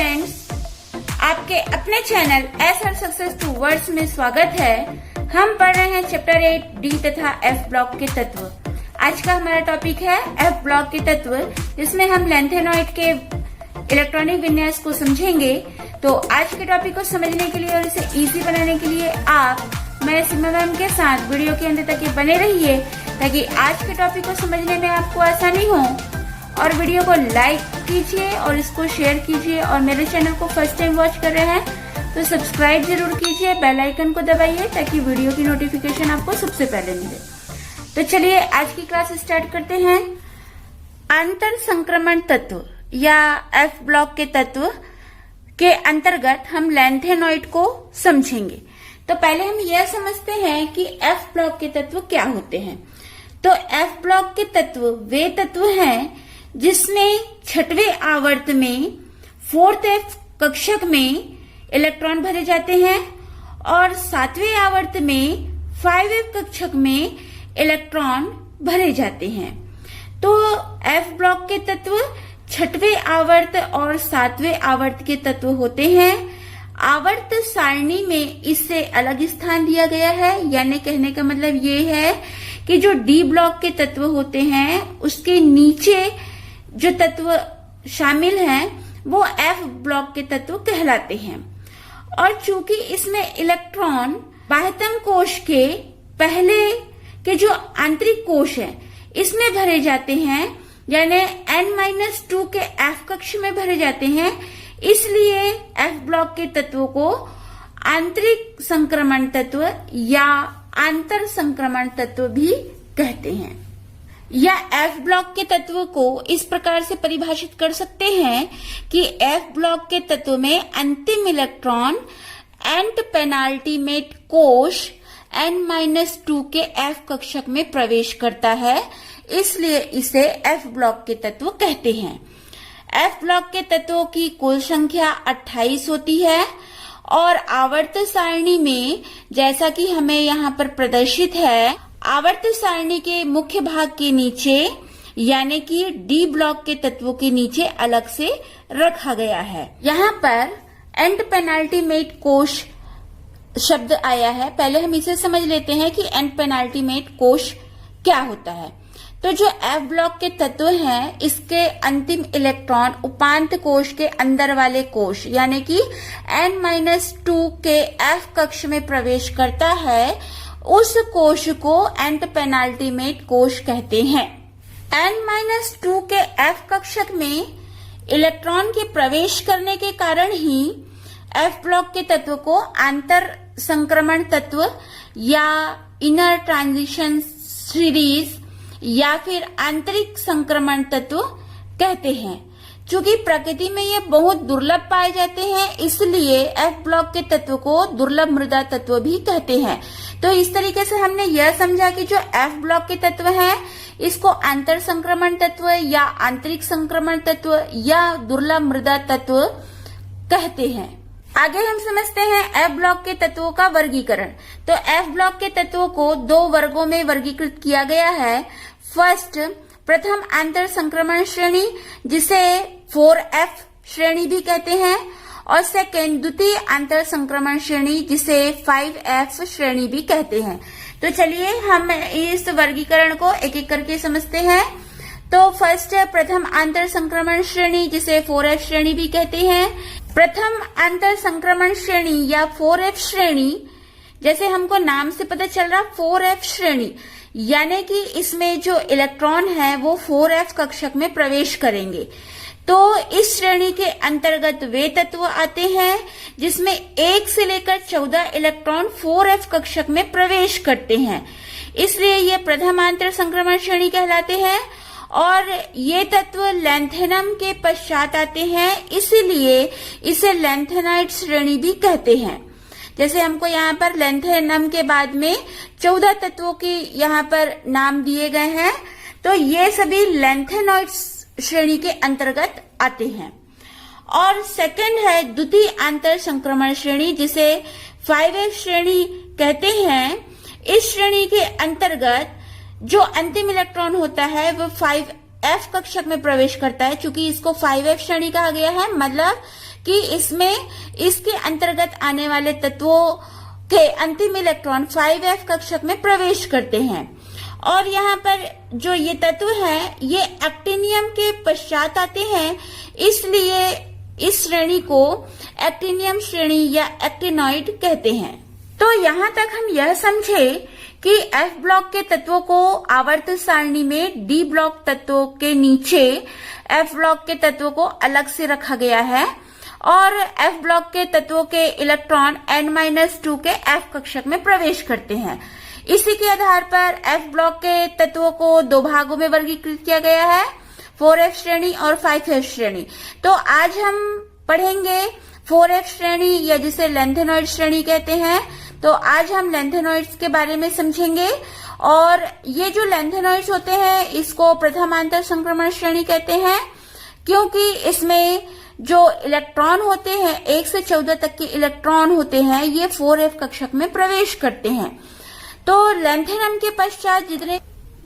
Friends, आपके अपने channel SR success towards में स्वागत है। हम पढ़ रहे हैं चैप्टर 8 डी तथा एफ ब्लॉक के तत्व। आज का हमारा टॉपिक है एफ ब्लॉक के तत्व, जिसमें हम लैंथेनॉइड के इलेक्ट्रॉनिक विन्यास को समझेंगे। तो आज के टॉपिक को समझने के लिए और इसे इजी बनाने के लिए आप मेरे सीमा मैम के साथ वीडियो के अंत तक बने रहिए, ताकि आज के टॉपिक को समझने में आपको आसानी हो। और वीडियो को लाइक कीजिए और इसको शेयर कीजिए, और मेरे चैनल को फर्स्ट टाइम वॉच कर रहे हैं तो सब्सक्राइब जरूर कीजिए, बेल आइकन को दबाइए ताकि वीडियो की नोटिफिकेशन आपको सबसे पहले मिले। तो चलिए आज की क्लास स्टार्ट करते हैं। अंतर संक्रमण तत्व या एफ ब्लॉक के तत्व के अंतर्गत हम लैंथेनॉइड को समझेंगे। तो पहले हम यह समझते हैं कि एफ ब्लॉक के तत्व क्या होते हैं। तो एफ ब्लॉक के तत्व वे तत्व हैं जिसमें छठवें आवर्त में 4th एफ कक्षक में इलेक्ट्रॉन भरे जाते हैं और 7वें आवर्त में 5F कक्षक में इलेक्ट्रॉन भरे जाते हैं। तो एफ ब्लॉक के तत्व छठवें आवर्त और 7वें आवर्त के तत्व होते हैं। आवर्त सारणी में इससे अलग स्थान दिया गया है, यानी कहने का मतलब ये है कि जो डी ब्लॉक के तत्व होते हैं उसके नीचे जो तत्व शामिल हैं वो एफ ब्लॉक के तत्व कहलाते हैं। और चूंकि इसमें इलेक्ट्रॉन बाह्यतम कोश के पहले के जो आंतरिक कोश है इसमें भरे जाते हैं, यानी N-2 के एफ कक्ष में भरे जाते हैं, इसलिए एफ ब्लॉक के तत्वों को आंतरिक संक्रमण तत्व या आंतर संक्रमण तत्व भी कहते हैं। या एफ ब्लॉक के तत्व को इस प्रकार से परिभाषित कर सकते हैं कि एफ ब्लॉक के तत्व में अंतिम इलेक्ट्रॉन एंट पेनाल्टीमेट कोश N-2 के एफ कक्षक में प्रवेश करता है, इसलिए इसे एफ ब्लॉक के तत्व कहते हैं। एफ ब्लॉक के तत्वों की कुल संख्या 28 होती है और आवर्त सारणी में, जैसा कि हमें यहाँ पर प्रदर्शित है, आवर्त सारणी के मुख्य भाग के नीचे यानी कि डी ब्लॉक के तत्वों के नीचे अलग से रखा गया है। यहाँ पर एंड पेनाल्टीमेट कोश शब्द आया है। पहले हम इसे समझ लेते हैं कि एंड पेनाल्टीमेट कोश क्या होता है। तो जो एफ ब्लॉक के तत्व हैं इसके अंतिम इलेक्ट्रॉन उपांत कोश के अंदर वाले कोश यानी कि N-2 के एफ कक्ष में प्रवेश करता है, उस कोश को एंट पेनाल्टीमेट कोश कहते हैं। N-2 के एफ कक्षक में इलेक्ट्रॉन के प्रवेश करने के कारण ही एफ ब्लॉक के तत्व को आंतर संक्रमण तत्व या इनर ट्रांजिशन सीरीज या फिर आंतरिक संक्रमण तत्व कहते हैं। चूंकि प्रकृति में ये बहुत दुर्लभ पाए जाते हैं, इसलिए एफ ब्लॉक के तत्व को दुर्लभ मृदा तत्व भी कहते हैं। तो इस तरीके से हमने यह समझा कि जो एफ ब्लॉक के तत्व हैं इसको आंतर संक्रमण तत्व या आंतरिक संक्रमण तत्व या दुर्लभ मृदा तत्व कहते हैं। आगे हम समझते हैं एफ ब्लॉक के तत्वों का वर्गीकरण। तो एफ ब्लॉक के तत्वों को 2 वर्गों में वर्गीकृत किया गया है। फर्स्ट, प्रथम आंतर संक्रमण श्रेणी, जिसे 4F श्रेणी भी कहते हैं, और सेकेंड द्वितीय आंतर संक्रमण श्रेणी, जिसे 5F श्रेणी भी कहते हैं। तो चलिए हम इस वर्गीकरण को एक एक करके समझते हैं। तो फर्स्ट है प्रथम आंतर संक्रमण श्रेणी, जिसे 4F श्रेणी भी कहते हैं। प्रथम आंतर संक्रमण श्रेणी या 4F श्रेणी, जैसे हमको नाम से पता चल रहा 4F श्रेणी, यानी कि इसमें जो इलेक्ट्रॉन है वो 4F कक्षक में प्रवेश करेंगे। तो इस श्रेणी के अंतर्गत वे तत्व आते हैं जिसमें 1 से लेकर 14 इलेक्ट्रॉन 4F कक्षक में प्रवेश करते हैं, इसलिए ये प्रथम आंतर संक्रमण श्रेणी कहलाते हैं। और ये तत्व लैंथेनम के पश्चात आते हैं, इसीलिए इसे लैंथेनाइड श्रेणी भी कहते हैं। जैसे हमको यहाँ पर लैंथेनम के बाद में 14 तत्वों की यहाँ पर नाम दिए गए हैं, तो ये सभी लैंथेनॉइड श्रेणी के अंतर्गत आते हैं। और सेकंड है द्वितीय आंतर संक्रमण श्रेणी, जिसे 5F श्रेणी कहते हैं। इस श्रेणी के अंतर्गत जो अंतिम इलेक्ट्रॉन होता है वो 5F कक्षक में प्रवेश करता है। चूंकि इसको 5F श्रेणी कहा गया है, मतलब कि इसमें इसके अंतर्गत आने वाले तत्वों के अंतिम इलेक्ट्रॉन 5f कक्षक में प्रवेश करते हैं। और यहाँ पर जो ये तत्व हैं ये एक्टिनियम के पश्चात आते हैं, इसलिए इस श्रेणी को एक्टिनियम श्रेणी या एक्टिनॉइड कहते हैं। तो यहाँ तक हम यह समझे कि एफ ब्लॉक के तत्वों को आवर्त सारणी में डी ब्लॉक तत्वों के नीचे एफ ब्लॉक के तत्वों को अलग से रखा गया है और एफ ब्लॉक के तत्वों के इलेक्ट्रॉन n-2 के एफ कक्षक में प्रवेश करते हैं। इसी के आधार पर एफ ब्लॉक के तत्वों को दो भागों में वर्गीकृत किया गया है, 4f श्रेणी और 5f श्रेणी। तो आज हम पढ़ेंगे 4f श्रेणी या जिसे लेंथेनॉइड श्रेणी कहते हैं। तो आज हम लेंथेनॉइड्स के बारे में समझेंगे और ये जो लेंथेनॉइड्स होते हैं इसको प्रथमांतर संक्रमण श्रेणी कहते हैं, क्योंकि इसमें जो इलेक्ट्रॉन होते हैं 1 से 14 तक के इलेक्ट्रॉन होते हैं ये 4f कक्षक में प्रवेश करते हैं। तो लेंथेनम के पश्चात जितने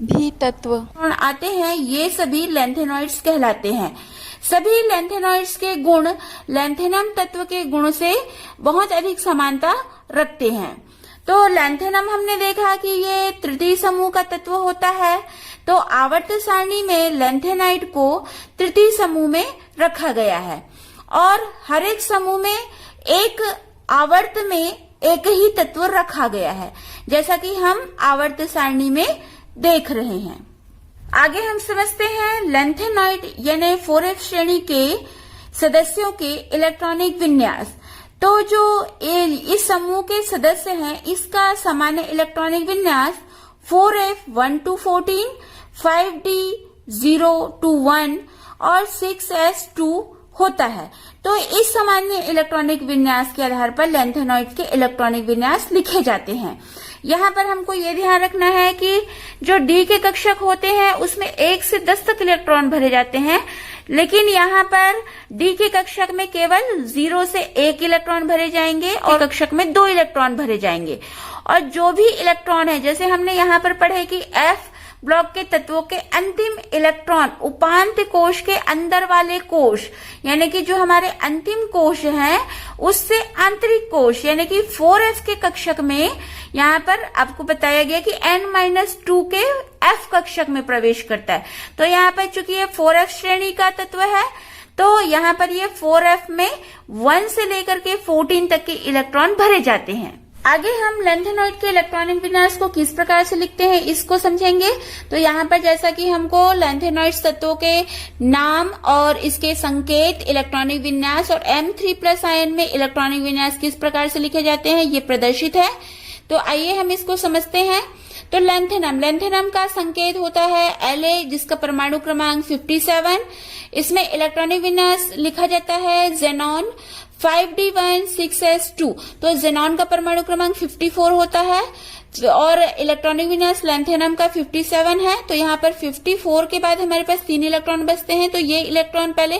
भी तत्व आते हैं ये सभी लेंथेनॉइड्स कहलाते हैं। सभी लेंथेनॉइड्स के गुण लेंथेनम तत्व के गुण से बहुत अधिक समानता रखते हैं। तो लेंथेनम हमने देखा कि ये तृतीय समूह का तत्व होता है। तो आवर्त सारणी में लेंथेनाइड को तृतीय समूह में रखा गया है और हर एक समूह में एक आवर्त में एक ही तत्व रखा गया है, जैसा कि हम आवर्त सारणी में देख रहे हैं। आगे हम समझते हैं लेंथेनॉइड यानी 4f श्रेणी के सदस्यों के इलेक्ट्रॉनिक विन्यास। तो जो इस समूह के सदस्य हैं इसका सामान्य इलेक्ट्रॉनिक विन्यास 4f1 to 14, 5d0 to 1 और 6s2 होता है। तो इस सामान्य इलेक्ट्रॉनिक विन्यास के आधार पर लेंथेनॉइड के इलेक्ट्रॉनिक विन्यास लिखे जाते हैं। यहाँ पर हमको ये ध्यान रखना है कि जो डी के कक्षक होते हैं उसमें 1 से 10 तक इलेक्ट्रॉन भरे जाते हैं, लेकिन यहाँ पर डी के कक्षक में केवल 0 से 1 इलेक्ट्रॉन भरे जाएंगे और कक्षक में 2 इलेक्ट्रॉन भरे जाएंगे। और जो भी इलेक्ट्रॉन है, जैसे हमने यहाँ पर पढ़े कि एफ ब्लॉक के तत्वों के अंतिम इलेक्ट्रॉन उपांत कोश के अंदर वाले कोश यानी कि जो हमारे अंतिम कोश हैं उससे आंतरिक कोश यानी कि 4f के कक्षक में यहाँ पर आपको बताया गया कि n-2 के f कक्षक में प्रवेश करता है। तो यहाँ पर चूंकि ये 4f श्रेणी का तत्व है तो यहाँ पर ये 4f में 1 से लेकर के 14 तक के इलेक्ट्रॉन भरे जाते हैं। आगे हम लेंथेनॉइड के इलेक्ट्रॉनिक विन्यास को किस प्रकार से लिखते हैं इसको समझेंगे। तो यहाँ पर जैसा कि हमको लेंथेनॉइड तत्वों के नाम और इसके संकेत, इलेक्ट्रॉनिक विन्यास और M3+ आयन में इलेक्ट्रॉनिक विन्यास किस प्रकार से लिखे जाते हैं ये प्रदर्शित है। तो आइए हम इसको समझते हैं। तो लेंथेनम का संकेत होता है La, जिसका परमाणु क्रमांक 57। इसमें इलेक्ट्रॉनिक विन्यास लिखा जाता है जेनॉन 5d1 6s2। तो जेनॉन का परमाणु क्रमांक 54 होता है और इलेक्ट्रॉनिक विन्यास लेंथेनम का 57 है। तो यहाँ पर 54 के बाद हमारे पास 3 इलेक्ट्रॉन बचते हैं। तो ये इलेक्ट्रॉन पहले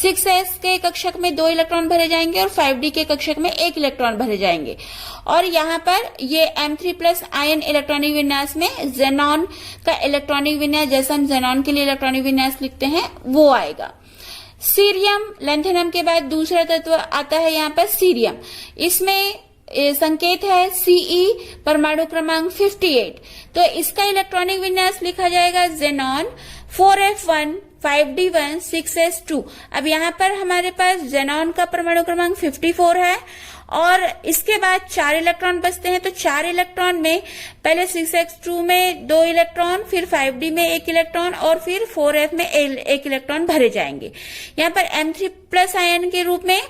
6s के कक्षक में 2 इलेक्ट्रॉन भरे जाएंगे और 5d के कक्षक में 1 इलेक्ट्रॉन भरे जाएंगे। और यहाँ पर ये M3+ आयन इलेक्ट्रॉनिक विन्यास में जेनॉन का इलेक्ट्रॉनिक विन्यास, जैसा हम जेनॉन के लिए इलेक्ट्रॉनिक विन्यास लिखते हैं वो आएगा। सीरियम लेंथेनम के बाद दूसरा तत्व आता है यहाँ पर सीरियम। इसमें संकेत है Ce, परमाणु क्रमांक 58। तो इसका इलेक्ट्रॉनिक विन्यास लिखा जाएगा जेनॉन 4f1 5d1 6s2। अब यहाँ पर हमारे पास जेनॉन का परमाणु क्रमांक 54 है और इसके बाद 4 इलेक्ट्रॉन बचते हैं। तो 4 इलेक्ट्रॉन में पहले 6s2 में 2 इलेक्ट्रॉन, फिर 5d में 1 इलेक्ट्रॉन और फिर 4f में 1 इलेक्ट्रॉन भरे जाएंगे। यहाँ पर M3+ आयन के रूप में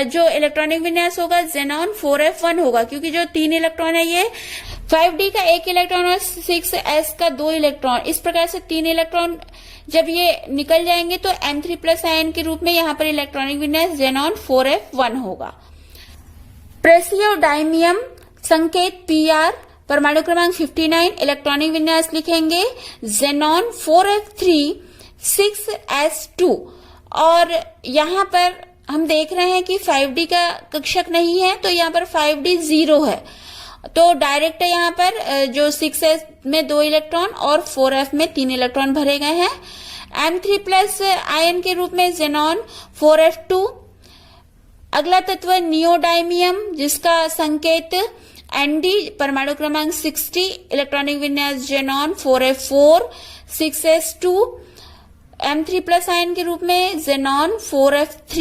जो इलेक्ट्रॉनिक विन्यास होगा जेनॉन 4f1 होगा, क्योंकि जो 3 इलेक्ट्रॉन है ये 5d का 1 इलेक्ट्रॉन और 6s का 2 इलेक्ट्रॉन, इस प्रकार से 3 इलेक्ट्रॉन जब ये निकल जाएंगे तो M3+ आयन के रूप में यहाँ पर इलेक्ट्रॉनिक विन्यास जेनॉन 4f1 होगा। प्रेसियोडाइमियम संकेत Pr, परमाणु क्रमांक 59, इलेक्ट्रॉनिक विन्यास लिखेंगे जेनॉन 4f3 6s2। और यहाँ पर हम देख रहे हैं कि 5d का कक्षक नहीं है तो यहाँ पर 5d 0 है। तो डायरेक्ट यहाँ पर जो 6s में 2 इलेक्ट्रॉन और 4f में 3 इलेक्ट्रॉन भरे गए हैं। M3+ आयन के रूप में जेनॉन 4f2, 4f3 6s2 और यहाँ पर M3+ आयन के रूप में जेनॉन 4f1 होगा। प्रेसियोडाइमियम संकेत Pr, परमाणु क्रमांक 59, इलेक्ट्रॉनिक विन्यास लिखेंगे जेनॉन 4f3 6s2। और यहाँ पर हम देख रहे हैं कि 5d का कक्षक नहीं है तो यहाँ पर 5d 0 है। तो डायरेक्ट यहाँ पर जो 6s में 2 इलेक्ट्रॉन और 4f में 3 इलेक्ट्रॉन भरे गए हैं। M3+ आयन के रूप में जेनॉन 4f2, 4f3 6s2 और यहाँ पर M3+ आयन के रूप में जेनॉन 4f1 होगा। अगला तत्व नियोडाइमियम, जिसका संकेत Nd, परमाणु क्रमांक 60, इलेक्ट्रॉनिक विन्यास xenon 4f4 6s2, M3+ ion के रूप में जेनॉन 4f3।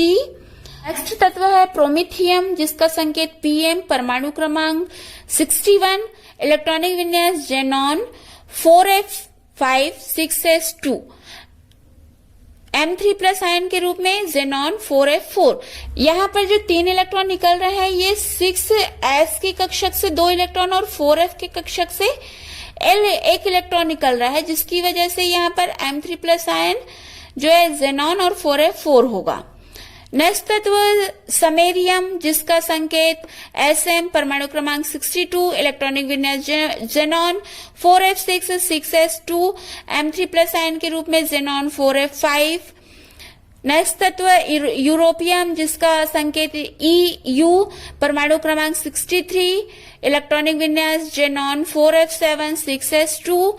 नेक्स्ट तत्व है प्रोमिथियम, जिसका संकेत Pm, परमाणु क्रमांक 61, इलेक्ट्रॉनिक विन्यास xenon 4f5 6s2, M3+ ion के रूप में जेनॉन 4f4। यहाँ पर जो 3 इलेक्ट्रॉन निकल रहे हैं ये 6s के कक्षक से 2 इलेक्ट्रॉन और 4f के कक्षक से एक इलेक्ट्रॉन निकल रहा है, जिसकी वजह से यहाँ पर M3+ आयन जो है जेनॉन और 4f4 होगा। नेक्स्ट तत्व समेरियम, जिसका संकेत Sm, परमाणु क्रमांक 62, इलेक्ट्रॉनिक विन्यास xenon 4f6 6s2, M3+ ion के रूप में जेनॉन 4f5। नेक्स्ट तत्व यूरोपियम, जिसका संकेत Eu, परमाणु क्रमांक 63, इलेक्ट्रॉनिक विन्यास जेनॉन 4f7 6s2,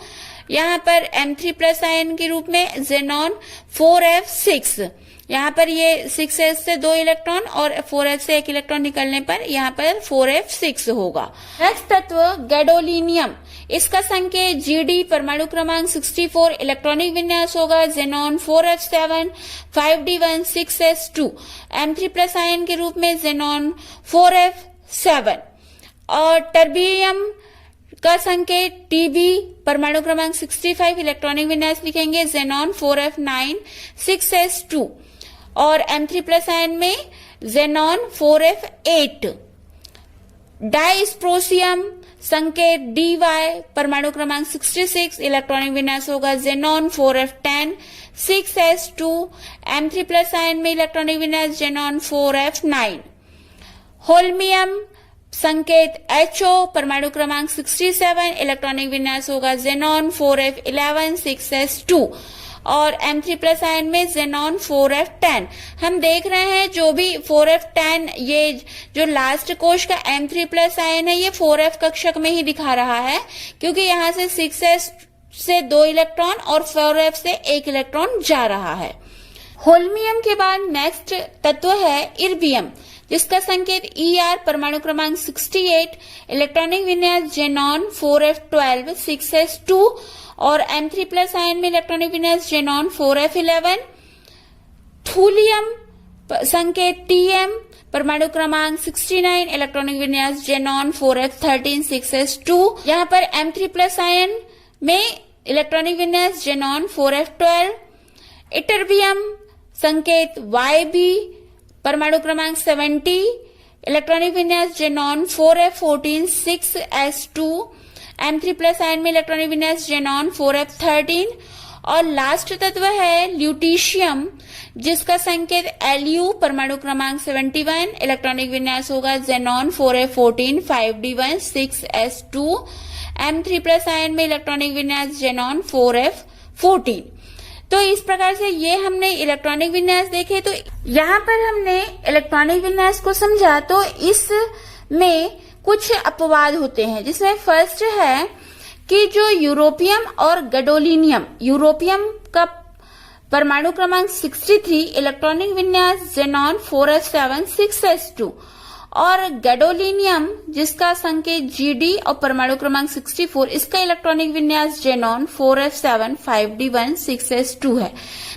यहाँ पर M3+ आयन के रूप में जेनॉन 4f6। यहाँ पर ये 6s से 2 इलेक्ट्रॉन और 4f से 1 इलेक्ट्रॉन निकलने पर यहाँ पर 4f6 होगा। नेक्स्ट तत्व गैडोलिनियम, इसका संकेत Gd, परमाणु क्रमांक 64, इलेक्ट्रॉनिक विन्यास होगा xenon 4f7 5d1 6s2, M3+ ion के रूप में जेनॉन 4f7। और टर्बियम का संकेत Tb, परमाणु क्रमांक 65, इलेक्ट्रॉनिक विन्यास लिखेंगे जेनॉन 4f9 6s2 और M3+ आयन में जेनॉन 4f8। डाइस्प्रोसियम संकेत Dy, परमाणु क्रमांक 66, इलेक्ट्रॉनिक विन्यास होगा xenon 4f10 6s2, M3+ ion में इलेक्ट्रॉनिक विन्यास जेनॉन 4f9। होल्मियम संकेत HO, परमाणु क्रमांक 67, इलेक्ट्रॉनिक विन्यास होगा जेनॉन 4f11 6s2 और M3+ आयन में जेनॉन 4f10। हम देख रहे हैं जो भी 4f10, ये जो लास्ट कोश का M3+ आयन है ये 4f कक्षक में ही दिखा रहा है, क्योंकि यहाँ से 6s से 2 इलेक्ट्रॉन और 4f से 1 इलेक्ट्रॉन जा रहा है। होल्मियम के बाद नेक्स्ट तत्व है इर्बियम, जिसका संकेत Er, परमाणु क्रमांक 68, इलेक्ट्रॉनिक विन्यास जेनॉन 4f12 6s2 और M3+ आयन में इलेक्ट्रॉनिक विन्यास जेनॉन 4f11। थूलियम संकेत Tm, परमाणु क्रमांक 69, इलेक्ट्रॉनिक विन्यास जेनॉन 4f13 6s2, यहाँ पर M3+ आयन में इलेक्ट्रॉनिक विन्यास जेनॉन 4f12। इटर्बियम संकेत Yb, परमाणु क्रमांक 70, इलेक्ट्रॉनिक विन्यास xenon 4f14 6s2, M3+ ion में इलेक्ट्रॉनिक विन्यास जेनॉन 4f13। और लास्ट तत्व है ल्यूटीशियम, जिसका संकेत Lu, परमाणु क्रमांक 71, इलेक्ट्रॉनिक विन्यास होगा xenon 4f14 5d1 6s2, M3+ ion में इलेक्ट्रॉनिक विन्यास जेनॉन 4f14। तो इस प्रकार से ये हमने इलेक्ट्रॉनिक विन्यास देखे। तो यहाँ पर हमने इलेक्ट्रॉनिक विन्यास को समझा, तो इसमें कुछ अपवाद होते हैं, जिसमें फर्स्ट है कि जो यूरोपियम और गैडोलिनियम, यूरोपियम का परमाणु क्रमांक 63, इलेक्ट्रॉनिक विन्यास जेनॉन 4f7 6s2 और गैडोलिनियम जिसका संकेत Gd और परमाणु क्रमांक 64, इसका इलेक्ट्रॉनिक विन्यास जेनॉन 4f7 5d1 6s2 है।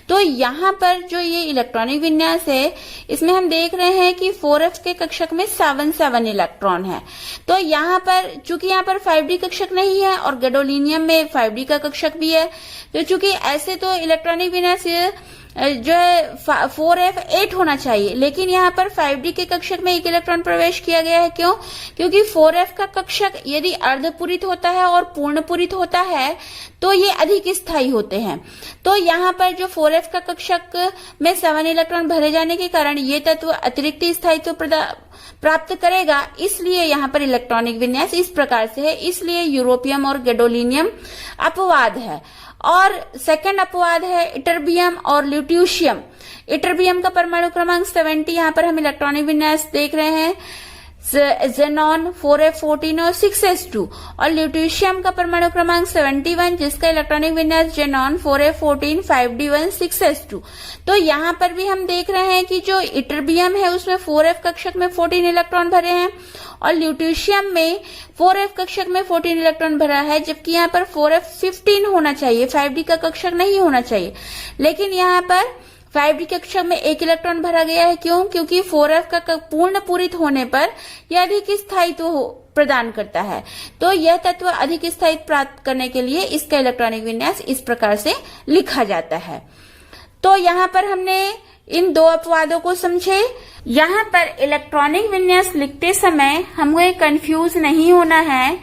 तो यहाँ पर जो ये इलेक्ट्रॉनिक विन्यास है इसमें हम देख रहे हैं कि 4f के कक्षक में 7 इलेक्ट्रॉन है। तो यहाँ पर चूंकि यहाँ पर 5d कक्षक नहीं है और गैडोलिनियम में 5d का कक्षक भी है, तो चूंकि ऐसे तो इलेक्ट्रॉनिक विन्यास जो है 4f8 होना चाहिए, लेकिन यहाँ पर 5d के कक्षक में 1 इलेक्ट्रॉन प्रवेश किया गया है। क्यों? क्योंकि 4f का कक्षक यदि अर्धपूरित होता है और पूर्णपूरित होता है तो ये अधिक स्थायी होते हैं। तो यहाँ पर जो 4f का कक्षक में 7 इलेक्ट्रॉन भरे जाने के कारण ये तत्व अतिरिक्त स्थायित्व प्राप्त करेगा, इसलिए यहाँ पर इलेक्ट्रॉनिक विन्यास इस प्रकार से है। इसलिए यूरोपियम और गैडोलिनियम अपवाद है। और सेकंड अपवाद है इटर्बियम और ल्यूट्यूशियम। इटर्बियम का परमाणु क्रमांक 70, यहाँ पर हम इलेक्ट्रॉनिक विन्यास देख रहे हैं जेनॉन 4f14 और 6s2, और ल्यूटीशियम का परमाणु क्रमांक 71 जिसका इलेक्ट्रॉनिक विन्यास जेनॉन 4f14 5d1 6s2। तो यहाँ पर भी हम देख रहे हैं कि जो इटरबियम है उसमें 4f कक्षक में 14 इलेक्ट्रॉन भरे हैं और ल्यूटीशियम में 4f कक्षक में 14 इलेक्ट्रॉन भरा है, जबकि यहाँ पर 4f15 होना चाहिए, 5d का कक्षक नहीं होना चाहिए। लेकिन यहाँ पर 5d कक्षक में 1 इलेक्ट्रॉन भरा गया है। क्यों? क्योंकि 4f का पूर्ण पूरित होने पर यह अधिक स्थायित्व प्रदान करता है। तो यह तत्व अधिक स्थायित्व प्राप्त करने के लिए इसका इलेक्ट्रॉनिक विन्यास इस प्रकार से लिखा जाता है। तो यहाँ पर हमने इन दो अपवादों को समझे। यहाँ पर इलेक्ट्रॉनिक विन्यास लिखते समय हमें कंफ्यूज नहीं होना है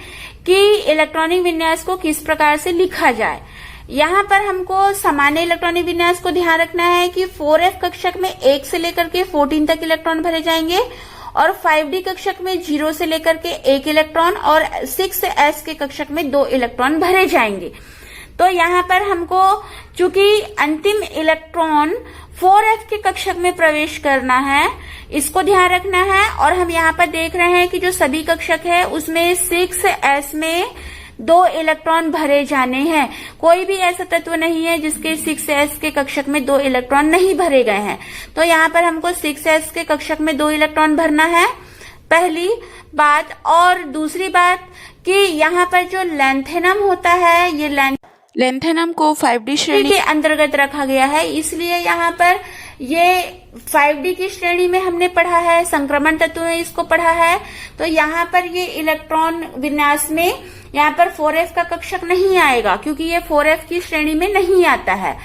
कि इलेक्ट्रॉनिक विन्यास को किस प्रकार से लिखा जाए। यहाँ पर हमको सामान्य इलेक्ट्रॉनिक विन्यास को ध्यान रखना है कि 4f कक्षक में 1 से लेकर के 14 तक इलेक्ट्रॉन भरे जाएंगे और 5d कक्षक में 0 से लेकर के 1 इलेक्ट्रॉन और 6s के कक्षक में 2 इलेक्ट्रॉन भरे जाएंगे। तो यहाँ पर हमको चूंकि अंतिम इलेक्ट्रॉन 4f के कक्षक में प्रवेश करना है, इसको ध्यान रखना है। और हम यहाँ पर देख रहे हैं कि जो सभी कक्षक है उसमें 6s में 2 इलेक्ट्रॉन भरे जाने हैं। कोई भी ऐसा तत्व नहीं है जिसके 6s के कक्षक में 2 इलेक्ट्रॉन नहीं भरे गए हैं। तो यहाँ पर हमको 6s के कक्षक में 2 इलेक्ट्रॉन भरना है, पहली बात। और दूसरी बात कि यहाँ पर जो लैंथेनम होता है, ये लैंथेनम को 5d श्रेणी के अंतर्गत रखा गया है, इसलिए यहाँ पर ये 5d की श्रेणी में हमने पढ़ा है, संक्रमण तत्व में इसको पढ़ा है। तो यहाँ पर ये इलेक्ट्रॉन विन्यास में यहाँ पर 4f का कक्षक नहीं आएगा क्योंकि ये 4f की श्रेणी में नहीं आता है।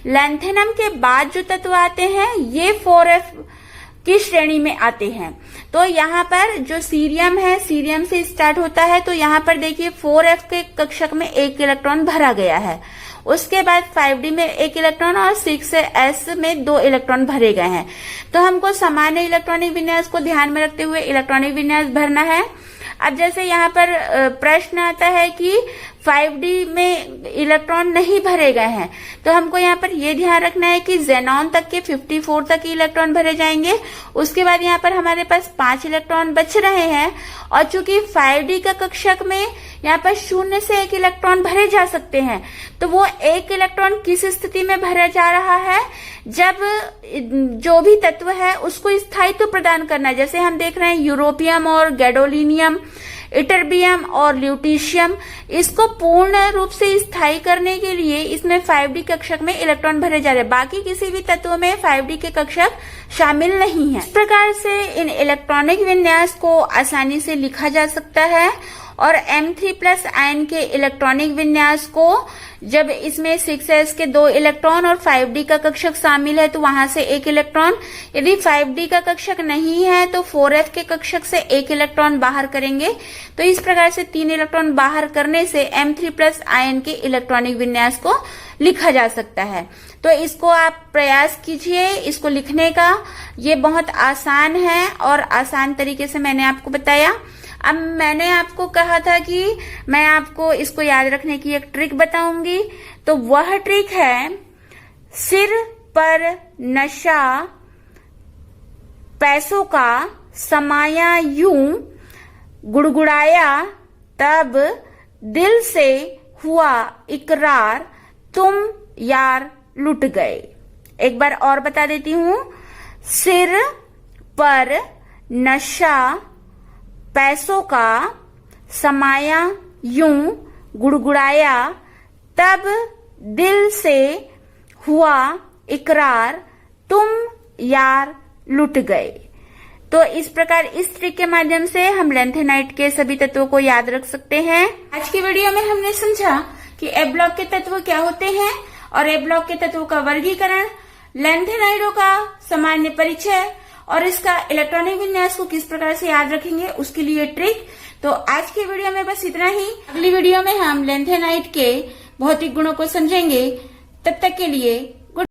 लैंथेनम के बाद जो तत्व आते हैं ये 4f की श्रेणी में आते हैं। तो यहाँ पर जो सीरियम है, सीरियम से स्टार्ट होता है। तो यहाँ पर देखिए 4f के कक्षक में 1 इलेक्ट्रॉन भरा गया है, उसके बाद 5d में 1 इलेक्ट्रॉन और 6s में 2 इलेक्ट्रॉन भरे गए हैं। तो हमको सामान्य इलेक्ट्रॉनिक विन्यास को ध्यान में रखते हुए इलेक्ट्रॉनिक विन्यास भरना है। अब जैसे यहाँ पर प्रश्न आता है कि 5d में इलेक्ट्रॉन नहीं भरे गए हैं, तो हमको यहाँ पर ये ध्यान रखना है कि जेनॉन तक के 54 तक इलेक्ट्रॉन भरे जाएंगे। उसके बाद यहाँ पर हमारे पास 5 इलेक्ट्रॉन बच रहे हैं और चूंकि 5d का कक्षक में यहाँ पर 0 से 1 इलेक्ट्रॉन भरे जा सकते हैं, तो वो 1 इलेक्ट्रॉन किस स्थिति में भरा जा रहा है? जब जो भी तत्व है उसको स्थायित्व प्रदान करना है। जैसे हम देख रहे हैं यूरोपियम और गैडोलिनियम, इटरबियम और ल्यूटीशियम, इसको पूर्ण रूप से स्थायी करने के लिए इसमें 5d कक्षक में इलेक्ट्रॉन भरे जा रहे हैं। बाकी किसी भी तत्व में 5d के कक्षक शामिल नहीं है। इस प्रकार से इन इलेक्ट्रॉनिक विन्यास को आसानी से लिखा जा सकता है। और M3+ आयन के इलेक्ट्रॉनिक विन्यास को जब इसमें 6s के 2 इलेक्ट्रॉन और 5d का कक्षक शामिल है तो वहां से 1 इलेक्ट्रॉन, यदि 5d का कक्षक नहीं है तो 4f के कक्षक से 1 इलेक्ट्रॉन बाहर करेंगे। तो इस प्रकार से 3 इलेक्ट्रॉन बाहर करने से M3+ आयन के इलेक्ट्रॉनिक विन्यास को लिखा जा सकता है। तो इसको आप प्रयास कीजिए इसको लिखने का, ये बहुत आसान है और आसान तरीके से मैंने आपको बताया। अब मैंने आपको कहा था कि मैं आपको इसको याद रखने की एक ट्रिक बताऊंगी, तो वह ट्रिक है सिर पर नशा पैसों का समाया यूं, गुड़गुड़ाया तब दिल से हुआ इकरार, तुम यार लुट गए। एक बार और बता देती हूं, सिर पर नशा पैसों का समाया यूं, गुड़गुड़ाया तब दिल से हुआ इकरार, तुम यार लुट गए। तो इस प्रकार इस ट्रिक के माध्यम से हम लैंथेनाइट के सभी तत्वों को याद रख सकते हैं। आज की वीडियो में हमने समझा कि ए ब्लॉक के तत्व क्या होते हैं और ए ब्लॉक के तत्वों का वर्गीकरण, लैंथेनाइडों का सामान्य परिचय और इसका इलेक्ट्रॉनिक विन्यास को किस प्रकार से याद रखेंगे उसके लिए ट्रिक। तो आज की वीडियो में बस इतना ही। अगली वीडियो में हम लैंथेनाइट के भौतिक गुणों को समझेंगे। तब तक के लिए